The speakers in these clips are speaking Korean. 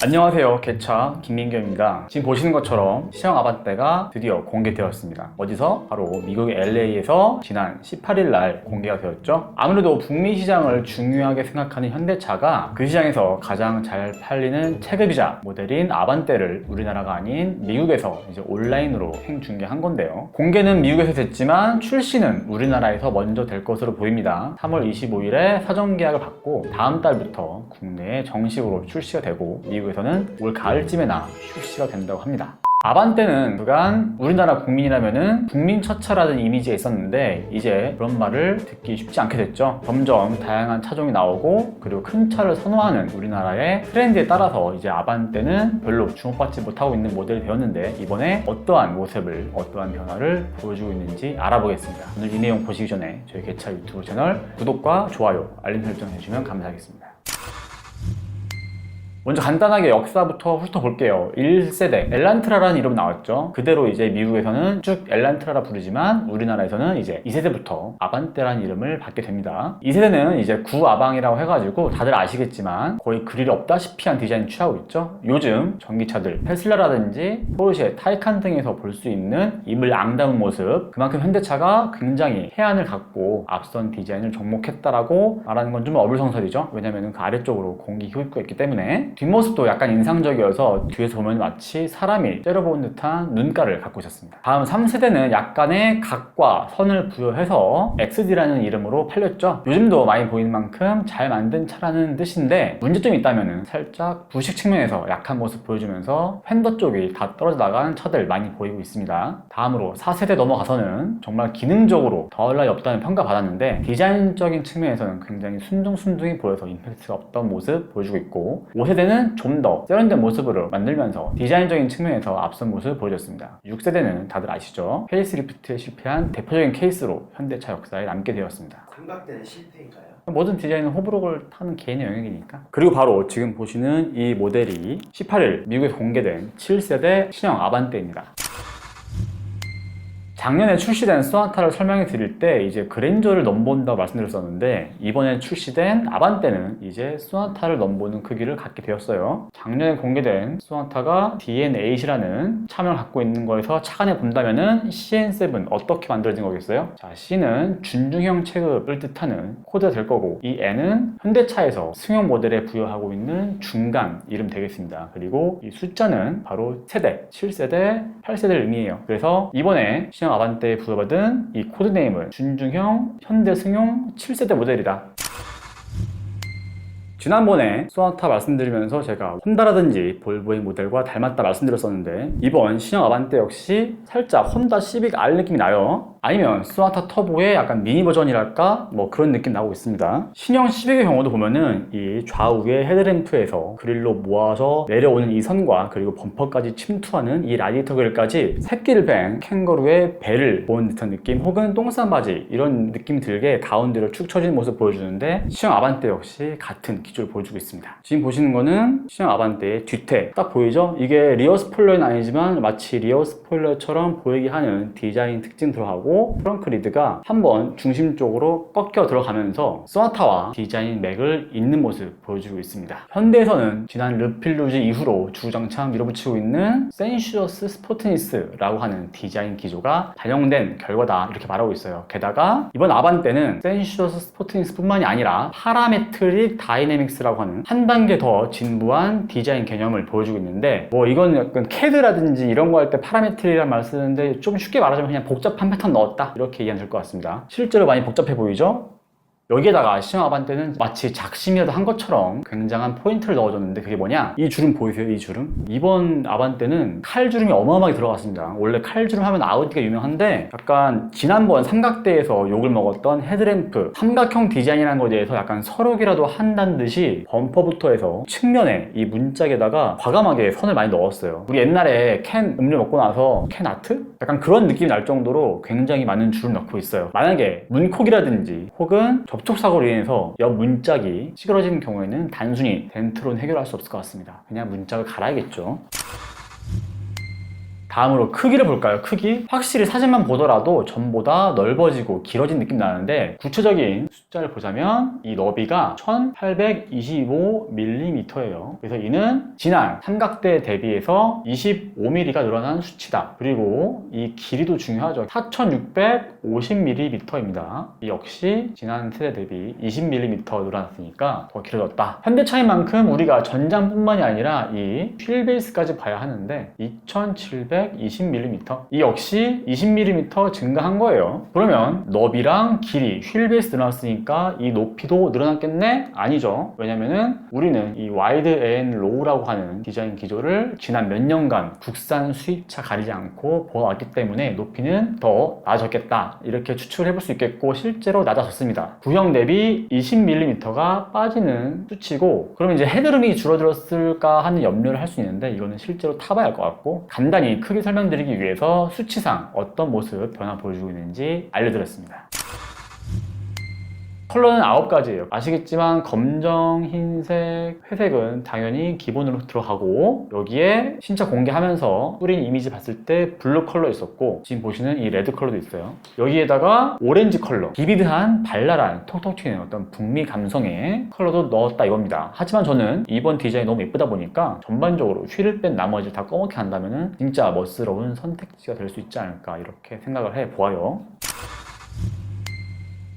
안녕하세요. 개차 김민경입니다. 지금 보시는 것처럼 시형 아반떼가 드디어 공개되었습니다. 어디서? 바로 미국의 LA에서 지난 18일 날 공개가 되었죠. 아무래도 북미 시장을 중요하게 생각하는 현대차가 그 시장에서 가장 잘 팔리는 체급이자 모델인 아반떼를 우리나라가 아닌 미국에서 이제 온라인으로 생중계한 건데요. 공개는 미국에서 됐지만 출시는 우리나라에서 먼저 될 것으로 보입니다. 3월 25일에 사전 계약을 받고 다음 달부터 국내에 정식으로 출시가 되고 미국에서는 올 가을쯤에나 출시가 된다고 합니다. 아반떼는 그간 우리나라 국민이라면은 국민처차라는 이미지가 있었는데 이제 그런 말을 듣기 쉽지 않게 됐죠. 점점 다양한 차종이 나오고 그리고 큰 차를 선호하는 우리나라의 트렌드에 따라서 이제 아반떼는 별로 주목받지 못하고 있는 모델이 되었는데 이번에 어떠한 모습을 어떠한 변화를 보여주고 있는지 알아보겠습니다. 오늘 이 내용 보시기 전에 저희 개차 유튜브 채널 구독과 좋아요, 알림 설정 해주시면 감사하겠습니다. 먼저 간단하게 역사부터 훑어볼게요. 1세대 엘란트라라는 이름 나왔죠. 그대로 이제 미국에서는 쭉 엘란트라라 부르지만 우리나라에서는 이제 2세대부터 아반떼라는 이름을 받게 됩니다. 2세대는 이제 구아방이라고 해가지고 다들 아시겠지만 거의 그릴 없다시피 한 디자인 취하고 있죠. 요즘 전기차들 테슬라라든지 포르쉐, 타이칸 등에서 볼 수 있는 입을 앙담은 모습, 그만큼 현대차가 굉장히 해안을 갖고 앞선 디자인을 접목했다라고 말하는 건 좀 어불성설이죠. 왜냐면 그 아래쪽으로 공기 흡입구가 있기 때문에. 뒷모습도 약간 인상적이어서 뒤에서 보면 마치 사람이 째려본 듯한 눈가를 갖고 있었습니다. 다음 3세대는 약간의 각과 선을 부여해서 XD라는 이름으로 팔렸죠. 요즘도 많이 보이는 만큼 잘 만든 차라는 뜻인데 문제점이 있다면 살짝 부식 측면에서 약한 모습 보여주면서 팬더 쪽이 다 떨어져 나간 차들 많이 보이고 있습니다. 다음으로 4세대 넘어가서는 정말 기능적으로 더할 나위 없다는 평가 받았는데 디자인적인 측면에서는 굉장히 순둥순둥해 보여서 임팩트가 없던 모습 보여주고 있고 5세대는 좀 더 세련된 모습으로 만들면서 디자인적인 측면에서 앞선 모습을 보여줬습니다. 6세대는 다들 아시죠? 페이스리프트에 실패한 대표적인 케이스로 현대차 역사에 남게 되었습니다. 삼각대는 실패인가요? 모든 디자인은 호불호를 타는 개인의 영역이니까. 그리고 바로 지금 보시는 이 모델이 18일 미국에서 공개된 7세대 신형 아반떼입니다. 작년에 출시된 소나타를 설명해 드릴 때 이제 그랜저를 넘본다고 말씀드렸었는데 이번에 출시된 아반떼는 이제 소나타를 넘보는 크기를 갖게 되었어요. 작년에 공개된 소나타가 DN8이라는 차명을 갖고 있는 거에서 착안해 본다면은 CN7 어떻게 만들어진 거겠어요? 자, C는 준중형 체급을 뜻하는 코드가 될 거고 이 N은 현대차에서 승용 모델에 부여하고 있는 중간 이름 되겠습니다. 그리고 이 숫자는 바로 세대, 7세대, 8세대를 의미해요. 그래서 이번에 신형 아반떼에 부여받은 이 코드네임은 준중형 현대승용 7세대 모델이다. 지난번에 소나타 말씀드리면서 제가 혼다라든지 볼보의 모델과 닮았다 말씀드렸었는데 이번 신형 아반떼 역시 살짝 혼다 시빅 R 느낌이 나요. 아니면 소나타 터보의 약간 미니 버전이랄까? 뭐 그런 느낌 나고 있습니다. 신형 시빅의 경우도 보면은 이 좌우의 헤드램프에서 그릴로 모아서 내려오는 이 선과 그리고 범퍼까지 침투하는 이 라디에이터 그릴까지 새끼를 뺀 캥거루의 배를 모은 듯한 느낌 혹은 똥싼 바지 이런 느낌 들게 가운데로 축 처진 모습 보여주는데 신형 아반떼 역시 같은 기조를 보여주고 있습니다. 지금 보시는 거는 신형 아반떼의 뒤태 딱 보이죠? 이게 리어 스포일러는 아니지만 마치 리어 스포일러처럼 보이게 하는 디자인 특징 들어가고 프렁크 리드가 한번 중심 쪽으로 꺾여 들어가면서 소나타와 디자인 맥을 잇는 모습 보여주고 있습니다. 현대에서는 지난 르필루즈 이후로 주구장창 밀어붙이고 있는 센슈어스 스포트니스라고 하는 디자인 기조가 반영된 결과다 이렇게 말하고 있어요. 게다가 이번 아반떼는 센슈어스 스포트니스 뿐만이 아니라 파라메트릭 다이내믹스라고 하는 한 단계 더 진부한 디자인 개념을 보여주고 있는데 뭐 이건 약간 CAD라든지 이런 거 할 때 파라메트릭이란 말 쓰는데 좀 쉽게 말하자면 그냥 복잡한 패턴 넣었다 이렇게 이해하면 될 것 같습니다. 실제로 많이 복잡해 보이죠? 여기에다가 신형 아반떼는 마치 작심이라도 한 것처럼 굉장한 포인트를 넣어줬는데 그게 뭐냐? 이 주름 보이세요? 이 주름? 이번 아반떼는 칼주름이 어마어마하게 들어갔습니다. 원래 칼주름 하면 아우디가 유명한데 약간 지난번 삼각대에서 욕을 먹었던 헤드램프 삼각형 디자인이라는 것에 대해서 약간 서력이라도 한다는 듯이 범퍼부터 해서 측면에 이 문짝에다가 과감하게 선을 많이 넣었어요. 우리 옛날에 캔 음료 먹고 나서 캔 아트? 약간 그런 느낌이 날 정도로 굉장히 많은 주름 넣고 있어요. 만약에 문콕이라든지 혹은 접촉사고로 인해서 옆 문짝이 찌그러지는 경우에는 단순히 덴트로는 해결할 수 없을 것 같습니다. 그냥 문짝을 갈아야겠죠. 다음으로 크기를 볼까요? 크기? 확실히 사진만 보더라도 전보다 넓어지고 길어진 느낌 나는데 구체적인 숫자를 보자면 이 너비가 1825mm예요. 그래서 이는 지난 삼각대 대비해서 25mm가 늘어난 수치다. 그리고 이 길이도 중요하죠. 4650mm입니다. 이 역시 지난 세대 대비 20mm 늘어났으니까 더 길어졌다. 현대 차이만큼 우리가 전장뿐만이 아니라 이 휠 베이스까지 봐야 하는데 2720mm, 이 역시 20mm 증가한 거예요. 그러면 너비랑 길이, 휠 베이스 늘어났으니까 이 높이도 늘어났겠네? 아니죠. 왜냐면은 우리는 이 와이드 앤 로우라고 하는 디자인 기조를 지난 몇 년간 국산 수입차 가리지 않고 보아왔기 때문에 높이는 더 낮아졌겠다, 이렇게 추측을 해볼 수 있겠고 실제로 낮아졌습니다. 구형 대비 20mm가 빠지는 수치고, 그러면 이제 헤드룸이 줄어들었을까 하는 염려를 할 수 있는데 이거는 실제로 타봐야 할 것 같고, 간단히 크게 설명드리기 위해서 수치상 어떤 모습 변화 보여주고 있는지 알려드렸습니다. 컬러는 9가지예요. 아시겠지만 검정, 흰색, 회색은 당연히 기본으로 들어가고, 여기에 신차 공개하면서 뿌린 이미지 봤을 때 블루 컬러 있었고, 지금 보시는 이 레드 컬러도 있어요. 여기에다가 오렌지 컬러, 비비드한 발랄한 톡톡 튀는 어떤 북미 감성의 컬러도 넣었다 이겁니다. 하지만 저는 이번 디자인이 너무 예쁘다 보니까 전반적으로 휠을 뺀 나머지를 다 검게 한다면 진짜 멋스러운 선택지가 될 수 있지 않을까, 이렇게 생각을 해보아요.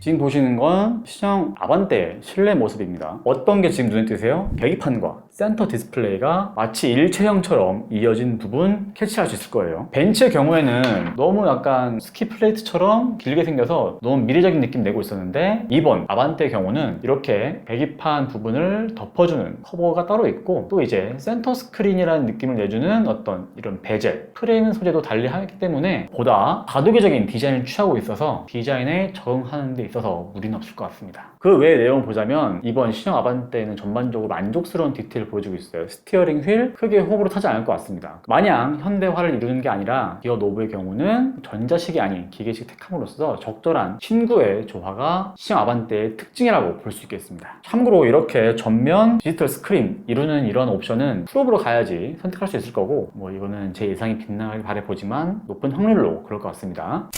지금 보시는 건 시장 아반떼의 실내 모습입니다. 어떤 게 지금 눈에 띄세요? 계기판과 센터 디스플레이가 마치 일체형처럼 이어진 부분 캐치할 수 있을 거예요. 벤츠의 경우에는 너무 약간 스키 플레이트처럼 길게 생겨서 너무 미래적인 느낌 내고 있었는데, 이번 아반떼의 경우는 이렇게 계기판 부분을 덮어주는 커버가 따로 있고, 또 이제 센터 스크린이라는 느낌을 내주는 어떤 이런 베젤, 프레임 소재도 달리 하기 때문에 보다 다도개적인 디자인을 취하고 있어서 디자인에 적응하는 데 있어서 무리는 없을 것 같습니다. 그 외의 내용을 보자면 이번 신형 아반떼는 전반적으로 만족스러운 디테일을 보여주고 있어요. 스티어링 휠 크게 호불호 타지 않을 것 같습니다. 마냥 현대화를 이루는 게 아니라 기어 노브의 경우는 전자식이 아닌 기계식 택함으로써 적절한 친구의 조화가 신형 아반떼의 특징이라고 볼 수 있겠습니다. 참고로 이렇게 전면 디지털 스크린 이루는 이런 옵션은 풀업으로 가야지 선택할 수 있을 거고, 뭐 이거는 제 예상이 빗나가길 바라보지만 높은 확률로 그럴 것 같습니다.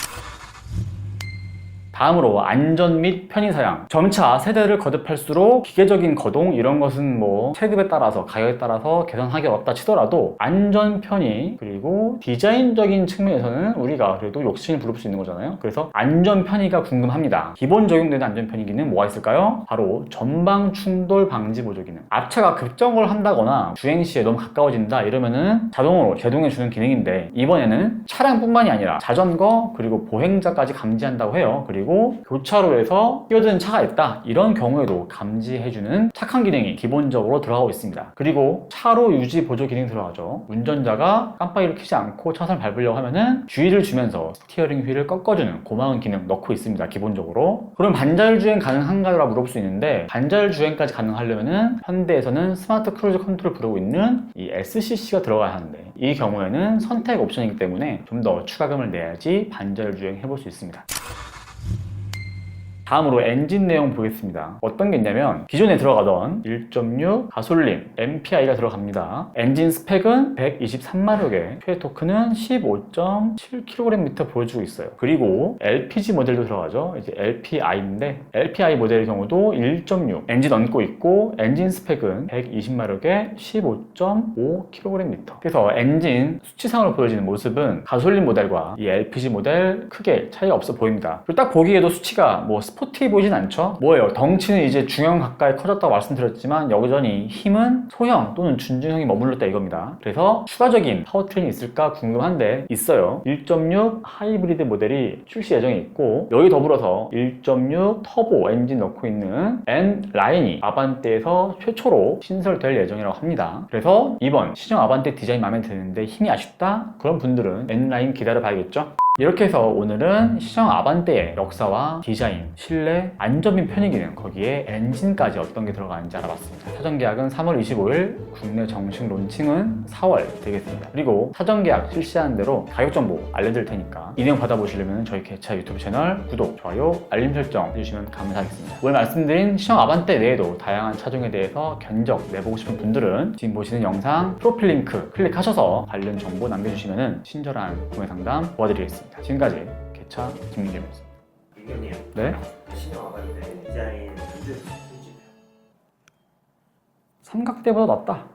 다음으로 안전 및 편의 사양. 점차 세대를 거듭할수록 기계적인 거동 이런 것은 뭐 체급에 따라서 가격에 따라서 개선하기 어렵다 치더라도 안전 편의 그리고 디자인적인 측면에서는 우리가 그래도 욕심을 부릴 수 있는 거잖아요. 그래서 안전 편의가 궁금합니다. 기본 적용되는 안전 편의 기능 뭐가 있을까요? 바로 전방 충돌 방지 보조 기능. 앞차가 급정거를 한다거나 주행 시에 너무 가까워진다 이러면은 자동으로 제동해 주는 기능인데, 이번에는 차량뿐만이 아니라 자전거 그리고 보행자까지 감지한다고 해요. 그리고 교차로에서 끼어드는 차가 있다, 이런 경우에도 감지해주는 착한 기능이 기본적으로 들어가고 있습니다. 그리고 차로 유지 보조 기능이 들어가죠. 운전자가 깜빡이를 켜지 않고 차선을 밟으려고 하면은 주의를 주면서 스티어링 휠을 꺾어주는 고마운 기능 넣고 있습니다. 기본적으로. 그럼 반자율 주행 가능한가라고 물어볼 수 있는데, 반자율 주행까지 가능하려면은 현대에서는 스마트 크루즈 컨트롤 부르고 있는 이 SCC가 들어가야 하는데, 이 경우에는 선택 옵션이기 때문에 좀 더 추가금을 내야지 반자율 주행 해볼 수 있습니다. 다음으로 엔진 내용 보겠습니다. 어떤 게 있냐면 기존에 들어가던 1.6 가솔린 MPI가 들어갑니다. 엔진 스펙은 123마력에 최대 토크는 15.7kgm 보여주고 있어요. 그리고 LPG 모델도 들어가죠. 이제 LPI인데 LPI 모델의 경우도 1.6 엔진 얹고 있고, 엔진 스펙은 120마력에 15.5kgm. 그래서 엔진 수치상으로 보여지는 모습은 가솔린 모델과 이 LPG 모델 크게 차이가 없어 보입니다. 그리고 딱 보기에도 수치가 뭐 스포티해 보이진 않죠. 뭐예요? 덩치는 이제 중형 가까이 커졌다고 말씀드렸지만 여전히 힘은 소형 또는 준중형이 머물렀다 이겁니다. 그래서 추가적인 파워트레인이 있을까 궁금한데 있어요. 1.6 하이브리드 모델이 출시 예정에 있고, 여기 더불어서 1.6 터보 엔진 넣고 있는 N라인이 아반떼에서 최초로 신설될 예정이라고 합니다. 그래서 이번 신형 아반떼 디자인 마음에 드는데 힘이 아쉽다? 그런 분들은 N라인 기다려 봐야겠죠? 이렇게 해서 오늘은 시정 아반떼의 역사와 디자인, 실내, 안전빈 편의 기능, 거기에 엔진까지 어떤 게 들어가는지 알아봤습니다. 사전 계약은 3월 25일, 국내 정식 론칭은 4월 되겠습니다. 그리고 사전 계약 실시하는 대로 가격 정보 알려드릴 테니까 이 내용 받아보시려면 저희 개차 유튜브 채널 구독, 좋아요, 알림 설정 해주시면 감사하겠습니다. 오늘 말씀드린 시정 아반떼 외에도 다양한 차종에 대해서 견적 내보고 싶은 분들은 지금 보시는 영상 프로필 링크 클릭하셔서 관련 정보 남겨주시면 친절한 구매 상담 도와드리겠습니다. 지금까지 개차 김민규였습니다. 민규님, 네? 시정 아반떼 디자인 렌즈 수준이에요. 삼각대보다 낫다.